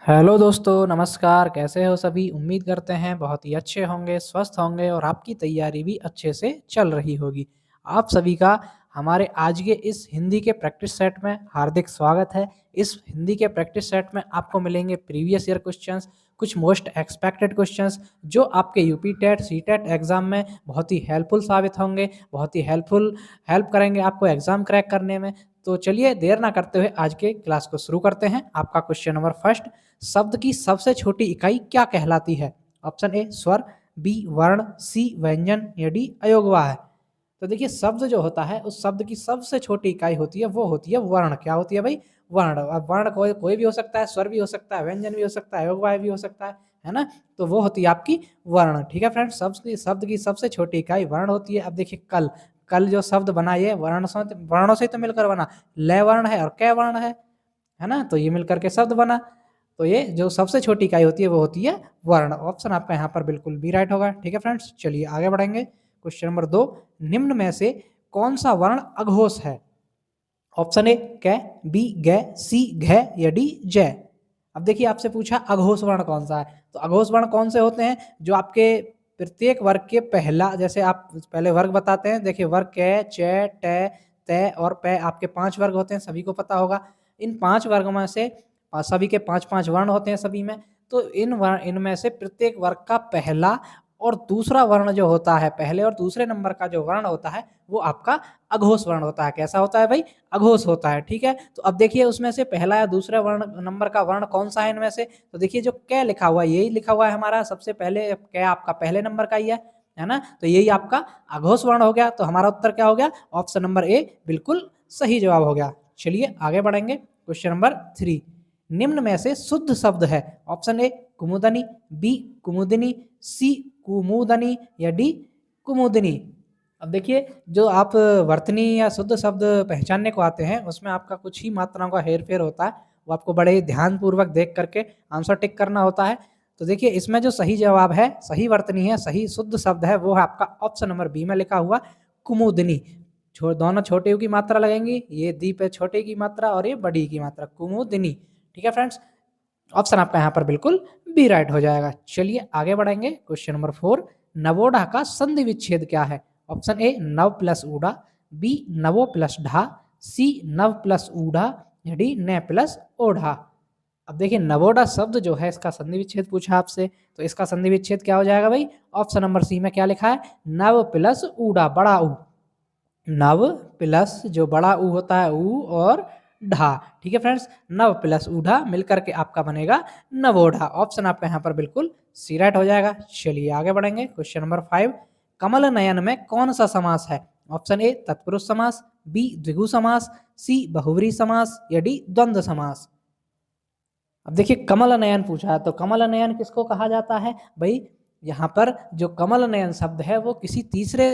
Hello दोस्तों, नमस्कार। कैसे हो सभी? उम्मीद करते हैं बहुत ही अच्छे होंगे, स्वस्थ होंगे और आपकी तैयारी भी अच्छे से चल रही होगी। आप सभी का हमारे आज के इस हिंदी के प्रैक्टिस सेट में हार्दिक स्वागत है। इस हिंदी के प्रैक्टिस सेट में आपको मिलेंगे प्रीवियस ईयर क्वेश्चंस, कुछ मोस्ट एक्सपेक्टेड क्वेश्चंस जो आपके UP TET, C TET exam में बहुत ही हेल्पफुल साबित होंगे, बहुत ही हेल्प करेंगे आपको एग्ज़ाम क्रैक करने में। तो चलिए देर ना करते हुए आज के क्लास को शुरू करते हैं। आपका क्वेश्चन नंबर फर्स्ट, शब्द की सबसे छोटी इकाई क्या कहलाती है? ऑप्शन ए स्वर, बी वर्ण, सी व्यंजन या डी अयोगवाह। तो देखिए, शब्द जो होता है उस शब्द की सबसे छोटी इकाई होती है, वो होती है वर्ण। क्या होती है भाई? वर्ण। अब वर्ण कोई कोई भी हो सकता है, स्वर भी हो सकता है, व्यंजन भी हो सकता है, अयोगवाह भी हो सकता है ना? तो वो होती है आपकी वर्ण। ठीक है फ्रेंड्स, शब्द की सबसे छोटी इकाई वर्ण होती है। अब देखिए, कल कल जो शब्द बना ये वर्णों से तो मिलकर बना। ल वर्ण है और कै वर्ण है ना? तो ये मिलकर के शब्द बना। तो ये जो सबसे छोटी इकाई होती है वो होती है वर्ण। ऑप्शन आपका यहाँ पर बिल्कुल भी राइट होगा। ठीक है फ्रेंड्स, चलिए आगे बढ़ेंगे। क्वेश्चन नंबर 2, निम्न में से कौन सा वर्ण अघोष है? ऑप्शन ए कै, बी गै, सी घै या डी जय। अब देखिए, आपसे पूछा अघोष वर्ण कौन सा है, तो अघोष वर्ण कौन से होते हैं? जो आपके प्रत्येक वर्ग के पहला, जैसे आप पहले वर्ग बताते हैं। देखिए, वर्ग कै, च, ट, तय और पै आपके 5 वर्ग होते हैं, सभी को पता होगा। इन 5 वर्ग में से सभी के 5-5 वर्ण होते हैं सभी में। तो इनमें से प्रत्येक वर्ग का पहला और दूसरा वर्ण जो होता है, पहले और दूसरे नंबर का जो वर्ण होता है वो आपका अघोष वर्ण होता है। कैसा होता है भाई? अघोष होता है। ठीक है, तो अब देखिए उसमें से पहला या दूसरा वर्ण नंबर का वर्ण कौन सा है इनमें से? तो देखिए, जो कै लिखा हुआ है यही लिखा हुआ है हमारा सबसे पहले। कै आपका पहले नंबर का ही है ना? तो यही आपका अघोष वर्ण हो गया। तो हमारा उत्तर क्या हो गया? ऑप्शन नंबर ए बिल्कुल सही जवाब हो गया। चलिए आगे बढ़ेंगे। क्वेश्चन नंबर 3, निम्न में से शुद्ध शब्द है? ऑप्शन ए कुमुदनी, बी कुमुदिनी, सी कुमुदनी या डी कुमुदिनी। अब देखिए, जो आप वर्तनी या शुद्ध शब्द पहचानने को आते हैं उसमें आपका कुछ ही मात्राओं का हेर-फेर होता है। वो आपको बड़े ही ध्यानपूर्वक देख करके आंसर टिक करना होता है। तो देखिए, इसमें जो सही जवाब है, सही वर्तनी है, सही शुद्ध शब्द है, वो है आपका ऑप्शन नंबर बी में लिखा हुआ कुमुदिनी। दोनों छोटे की मात्रा लगेंगी, ये दी पे छोटे की मात्रा और ये बड़ी की मात्रा, कुमुदिनी। ठीक है फ्रेंड्स, ऑप्शन आपका यहाँ पर बिल्कुल बी राइट हो जाएगा। चलिए आगे बढ़ेंगे। क्वेश्चन नंबर 4, नवोढ़ा का संधि विच्छेद क्या है? ऑप्शन ए नव प्लस ऊढ़ा, बी नवो प्लस ढा, सी नव प्लस ऊढ़ा या डी न प्लस ओढ़ा। अब देखिए, नवोढ़ा शब्द जो है इसका संधि विच्छेद पूछा आपसे, तो इसका संधि विच्छेद क्या हो जाएगा भाई? ऑप्शन नंबर सी में क्या लिखा है? नव प्लस ऊढ़ा, बड़ा ऊ। नव प्लस जो बड़ा ऊ होता है ऊ और ढा। ठीक है फ्रेंड्स, नव प्लस ऊढ़ा मिलकर के आपका बनेगा नवोढ़ा। ऑप्शन आपका यहाँ पर बिल्कुल सी राइट हो जाएगा। चलिए आगे बढ़ेंगे। क्वेश्चन नंबर 5, कमल नयन में कौन सा समास है? ऑप्शन ए तत्पुरुष समास, बी द्विगु समास, सी बहुव्रीहि समास या डी द्वंद्व समास। अब देखिए, कमल नयन पूछा है, तो कमल नयन किसको कहा जाता है भाई? यहाँ पर जो कमल नयन शब्द है वो किसी तीसरे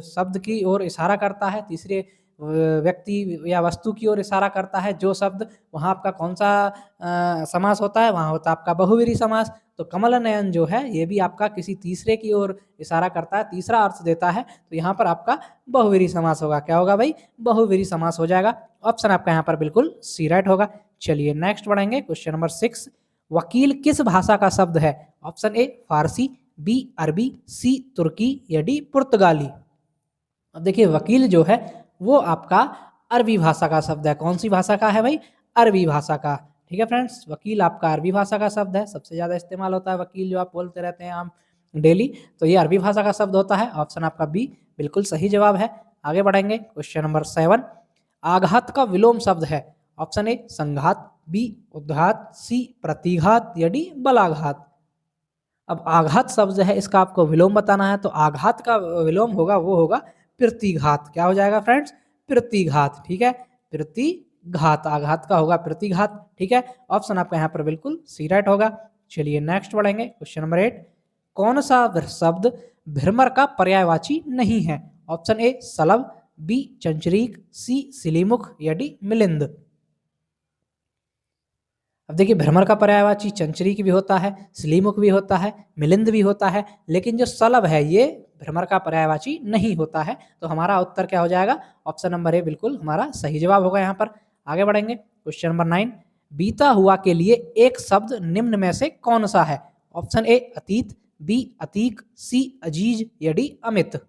शब्द की ओर इशारा करता है, तीसरे व्यक्ति या वस्तु की ओर इशारा करता है। जो शब्द वहाँ आपका कौन सा समास होता है? वहाँ होता है आपका बहुव्रीहि समास। तो कमल नयन जो है ये भी आपका किसी तीसरे की ओर इशारा करता है, तीसरा अर्थ देता है। तो यहाँ पर आपका बहुव्रीहि समास होगा। क्या होगा भाई? बहुव्रीहि समास हो जाएगा। ऑप्शन आपका यहाँ पर बिल्कुल सी राइट होगा। चलिए नेक्स्ट बढ़ेंगे। क्वेश्चन नंबर 6, वकील किस भाषा का शब्द है? ऑप्शन ए फारसी, बी अरबी, सी तुर्की या डी पुर्तगाली। अब देखिए, वकील जो है वो आपका अरबी भाषा का शब्द है। कौन सी भाषा का है भाई? अरबी भाषा का। ठीक है फ्रेंड्स, वकील आपका अरबी भाषा का शब्द है। सबसे ज़्यादा इस्तेमाल होता है वकील, जो आप बोलते रहते हैं आम डेली, तो ये अरबी भाषा का शब्द होता है। ऑप्शन आपका बी बिल्कुल सही जवाब है। आगे बढ़ेंगे। क्वेश्चन नंबर 7, आघात का विलोम शब्द है? ऑप्शन ए संघात, बी उद्घात, सी प्रतिघात या डी बलाघात। अब आघात शब्द है, इसका आपको विलोम बताना है, तो आघात का विलोम होगा वो होगा प्रतिघात। क्या हो जाएगा फ्रेंड्स? प्रतिघात। ठीक है, प्रतिघात, आघात का होगा प्रतिघात। ठीक है, ऑप्शन आपका यहाँ पर बिल्कुल सी राइट होगा। चलिए नेक्स्ट बढ़ेंगे। क्वेश्चन नंबर 8, कौन सा शब्द भ्रमर का पर्यायवाची नहीं है? ऑप्शन ए सलभ, बी चंचरीक, सी सिलीमुख या डी मिलिंद। अब देखिए, भ्रमर का पर्यायवाची चंचरीक भी होता है, सिलीमुख भी होता है, मिलिंद भी होता है, लेकिन जो सलभ है ये भ्रमर का पर्यायवाची नहीं होता है। तो हमारा उत्तर क्या हो जाएगा? ऑप्शन नंबर ए बिल्कुल हमारा सही जवाब होगा यहाँ पर। आगे बढ़ेंगे। क्वेश्चन नंबर 9, बीता हुआ के लिए एक शब्द निम्न में से कौन सा है? ऑप्शन ए अतीत, बी अतीक, सी अजीज या डी अमित।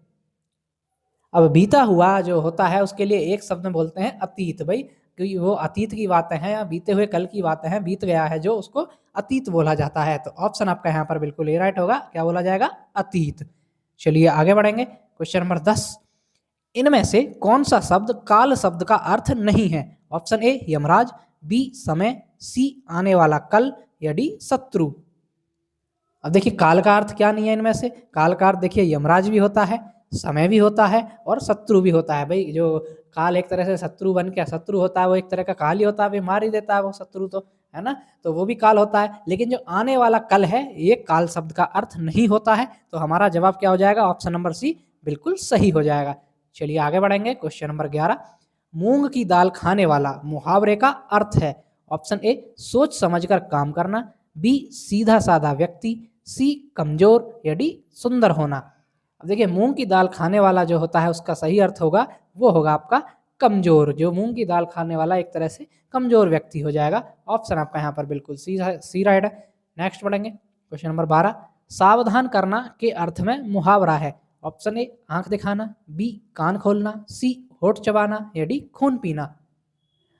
अब बीता हुआ जो होता है उसके लिए एक शब्द में बोलते हैं अतीत भाई, क्योंकि वो अतीत की बातें हैं या बीते हुए कल की बातें हैं, बीत गया है जो, उसको अतीत बोला जाता है। तो ऑप्शन आपका यहाँ पर बिल्कुल ए राइट होगा। क्या बोला जाएगा? अतीत। चलिए आगे बढ़ेंगे। क्वेश्चन नंबर 10, इनमें से कौन सा शब्द काल शब्द का अर्थ नहीं है? ऑप्शन ए यमराज, बी समय, सी आने वाला कल या डी शत्रु। अब देखिए काल का अर्थ क्या नहीं है इनमें से? काल का अर्थ देखिए यमराज भी होता है, समय भी होता है और शत्रु भी होता है। भाई जो काल एक तरह से शत्रु बन के, शत्रु होता है वो एक तरह का काल ही होता है, मार ही देता है वो शत्रु, तो है ना, तो वो भी काल होता है। लेकिन जो आने वाला कल है ये काल शब्द का अर्थ नहीं होता है। तो हमारा जवाब क्या हो जाएगा? ऑप्शन नंबर सी बिल्कुल सही हो जाएगा। चलिए आगे बढ़ेंगे। क्वेश्चन नंबर 11, मूंग की दाल खाने वाला मुहावरे का अर्थ है? ऑप्शन ए सोच समझकर काम करना, बी सीधा साधा व्यक्ति, सी कमजोर या डी सुंदर होना। अब देखिए मूंग की दाल खाने वाला जो होता है उसका सही अर्थ होगा, वो होगा आपका कमजोर। जो मूंग की दाल खाने वाला एक तरह से कमजोर व्यक्ति हो जाएगा। ऑप्शन आपका यहाँ पर बिल्कुल सी राइट है। नेक्स्ट बढ़ेंगे। क्वेश्चन नंबर 12, सावधान करना के अर्थ में मुहावरा है? ऑप्शन ए आंख दिखाना, बी कान खोलना, सी होठ चबाना या डी खून पीना।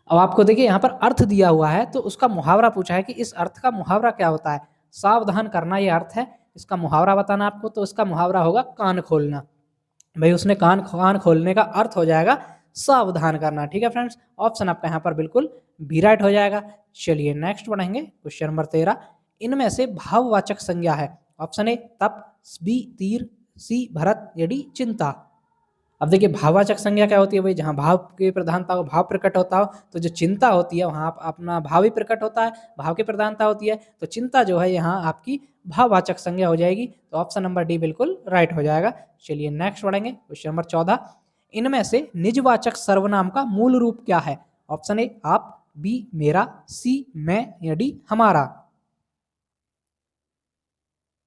अब आपको देखिए यहाँ पर अर्थ दिया हुआ है तो उसका मुहावरा पूछा है कि इस अर्थ का मुहावरा क्या होता है। सावधान करना ये अर्थ है, इसका मुहावरा बताना आपको, तो इसका मुहावरा होगा कान खोलना। भाई उसने कान खोलने का अर्थ हो जाएगा सावधान करना। ठीक है फ्रेंड्स, ऑप्शन आपका यहाँ पर बिल्कुल बी राइट हो जाएगा। चलिए नेक्स्ट बढ़ेंगे। क्वेश्चन नंबर 13, इनमें से भाववाचक संज्ञा है? ऑप्शन ए तप, बी तीर, सी भरत या डी चिंता। अब देखिए भाववाचक संज्ञा क्या होती है? भाई जहाँ भाव की प्रधानता हो, भाव प्रकट होता हो, तो जो चिंता होती है वहाँ अपना भाव ही प्रकट होता है, भाव की प्रधानता होती है। तो चिंता जो है यहाँ आपकी भाववाचक संज्ञा हो जाएगी। तो ऑप्शन नंबर डी बिल्कुल राइट हो जाएगा। चलिए नेक्स्ट बढ़ेंगे। क्वेश्चन नंबर 14, इनमें से निजवाचक सर्वनाम का मूल रूप क्या है? ऑप्शन ए आप, बी मेरा, सी मैं या डी हमारा।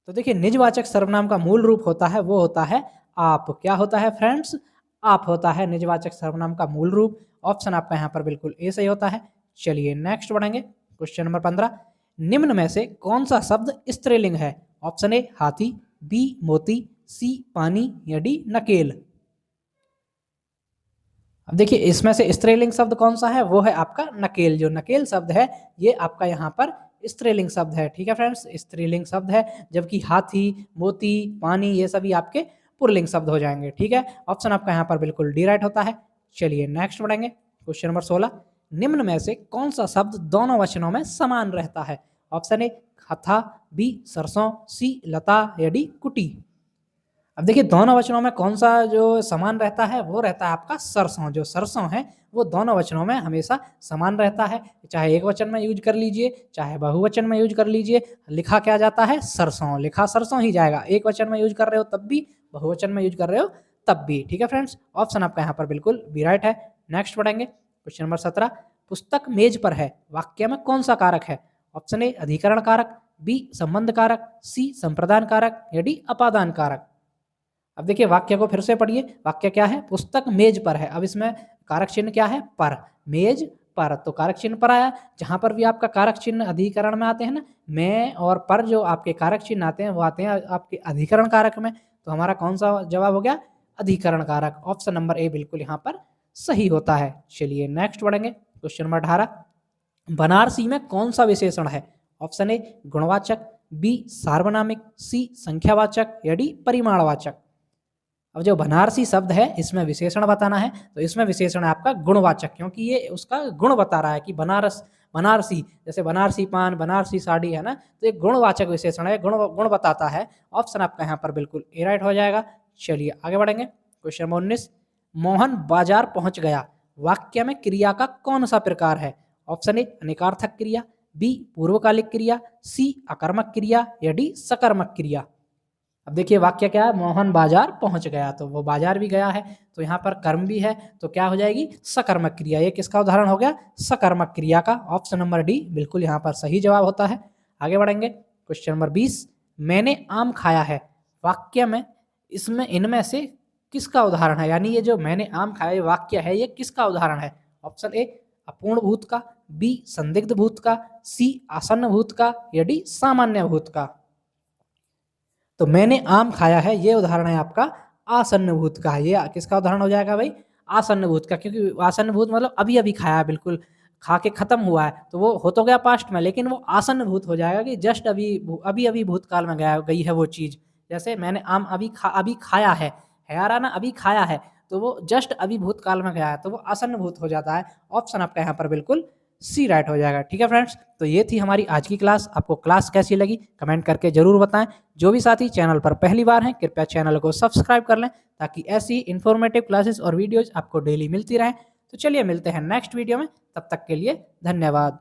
तो देखिए निजवाचक सर्वनाम का मूल रूप होता है वो होता है आप। क्या होता है फ्रेंड्स? आप होता है निजवाचक सर्वनाम का मूल रूप। ऑप्शन आपका यहाँ पर बिल्कुल ए सही होता है। चलिए नेक्स्ट बढ़ेंगे। क्वेश्चन नंबर 15, निम्न में से कौन सा शब्द स्त्रीलिंग है? ऑप्शन ए हाथी, बी मोती, सी पानी या डी नकेल। अब देखिए इसमें से स्त्रीलिंग शब्द कौन सा है? वो है आपका नकेल। जो नकेल शब्द है ये आपका यहाँ पर स्त्रीलिंग शब्द है। ठीक है फ्रेंड्स, स्त्रीलिंग शब्द है, जबकि हाथी, मोती, पानी ये सभी आपके पुल्लिंग शब्द हो जाएंगे। ठीक है, ऑप्शन आपका यहाँ पर बिल्कुल डी राइट होता है। चलिए नेक्स्ट बढ़ेंगे। क्वेश्चन नंबर 16, निम्न में से कौन सा शब्द दोनों वचनों में समान रहता है? ऑप्शन ए हथा, बी सरसों, सी लता या डी कुटी। अब देखिए दोनों वचनों में कौन सा जो समान रहता है? वो रहता है आपका सरसों। जो सरसों है वो दोनों वचनों में हमेशा समान रहता है, चाहे एक वचन में यूज कर लीजिए चाहे बहुवचन में यूज कर लीजिए, लिखा क्या जाता है? सरसों, लिखा सरसों ही जाएगा। एक वचन में यूज कर रहे हो तब भी, बहुवचन में यूज कर रहे हो तब भी। ठीक है फ्रेंड्स, ऑप्शन आपका यहाँ पर बिल्कुल बी राइट है। नेक्स्ट बढ़ेंगे। क्वेश्चन नंबर 17, पुस्तक मेज पर है वाक्य में कौन सा कारक है? ऑप्शन ए अधिकरण कारक, बी संबंध कारक, सी संप्रदान कारक या डी अपादान कारक। अब देखिए वाक्य को फिर से पढ़िए। वाक्य क्या है? पुस्तक मेज पर है। अब इसमें कारक चिन्ह क्या है? पर, मेज पर, तो कारक चिन्ह पर आया। जहां पर भी आपका कारक चिन्ह अधिकरण में आते हैं ना, में और पर, जो आपके कारक चिन्ह आते हैं वो आते हैं आपके अधिकरण कारक में। तो हमारा कौन सा जवाब हो गया? अधिकरण कारक। ऑप्शन नंबर ए बिल्कुल यहाँ पर सही होता है। चलिए नेक्स्ट बढ़ेंगे। क्वेश्चन नंबर 18, बनारसी में कौन सा विशेषण है? ऑप्शन ए गुणवाचक, बी सार्वनामिक, सी संख्यावाचक या डी परिमाणवाचक। अब जो बनारसी शब्द है इसमें विशेषण बताना है, तो इसमें विशेषण है आपका गुणवाचक, क्योंकि ये उसका गुण बता रहा है कि बनारस, बनारसी, जैसे बनारसी पान, बनारसी साड़ी है ना, तो एक गुणवाचक विशेषण है, गुण गुण बताता है। ऑप्शन आपका यहाँ पर बिल्कुल ए राइट हो जाएगा। चलिए आगे बढ़ेंगे। क्वेश्चन नंबर 19, मोहन बाजार पहुंच गया वाक्य में क्रिया का कौन सा प्रकार है? ऑप्शन ए अनेकार्थक क्रिया, बी पूर्वकालिक क्रिया, सी अकर्मक क्रिया या डी सकर्मक क्रिया। अब देखिए वाक्य क्या है? मोहन बाजार पहुंच गया, तो वो बाजार भी गया है, तो यहाँ पर कर्म भी है, तो क्या हो जाएगी? सकर्मक क्रिया। ये किसका उदाहरण हो गया? सकर्मक क्रिया का। ऑप्शन नंबर डी बिल्कुल यहाँ पर सही जवाब होता है। आगे बढ़ेंगे। क्वेश्चन नंबर 20, मैंने आम खाया है वाक्य में, इसमें इनमें से किसका उदाहरण है? यानी ये जो मैंने आम खाया ये वाक्य है, ये किसका उदाहरण है? ऑप्शन ए अपूर्ण भूत का, बी संदिग्ध भूत का, सी आसन्न भूत का या डी सामान्य भूत का। तो मैंने आम खाया है, ये उदाहरण है आपका आसन्न भूत का। ये किसका उदाहरण हो जाएगा भाई? आसन्न भूत का, क्योंकि आसन्न भूत मतलब अभी अभी खाया, बिल्कुल खा के खत्म हुआ है, तो वो हो तो गया पास्ट में, लेकिन वो आसन्न भूत हो जाएगा कि जस्ट अभी अभी अभी भूतकाल में गई है वो चीज़। जैसे मैंने आम अभी खाया है आ रहा ना, अभी खाया है, तो वो जस्ट अभी भूतकाल में गया है, तो वो आसन्न भूत हो जाता है। ऑप्शन आपका यहाँ पर बिल्कुल सी राइट हो जाएगा। ठीक है फ्रेंड्स, तो ये थी हमारी आज की क्लास। आपको क्लास कैसी लगी कमेंट करके जरूर बताएं। जो भी साथी चैनल पर पहली बार हैं कृपया चैनल को सब्सक्राइब कर लें, ताकि ऐसी इंफॉर्मेटिव क्लासेस और वीडियोज आपको डेली मिलती रहें। तो चलिए मिलते हैं नेक्स्ट वीडियो में, तब तक के लिए धन्यवाद।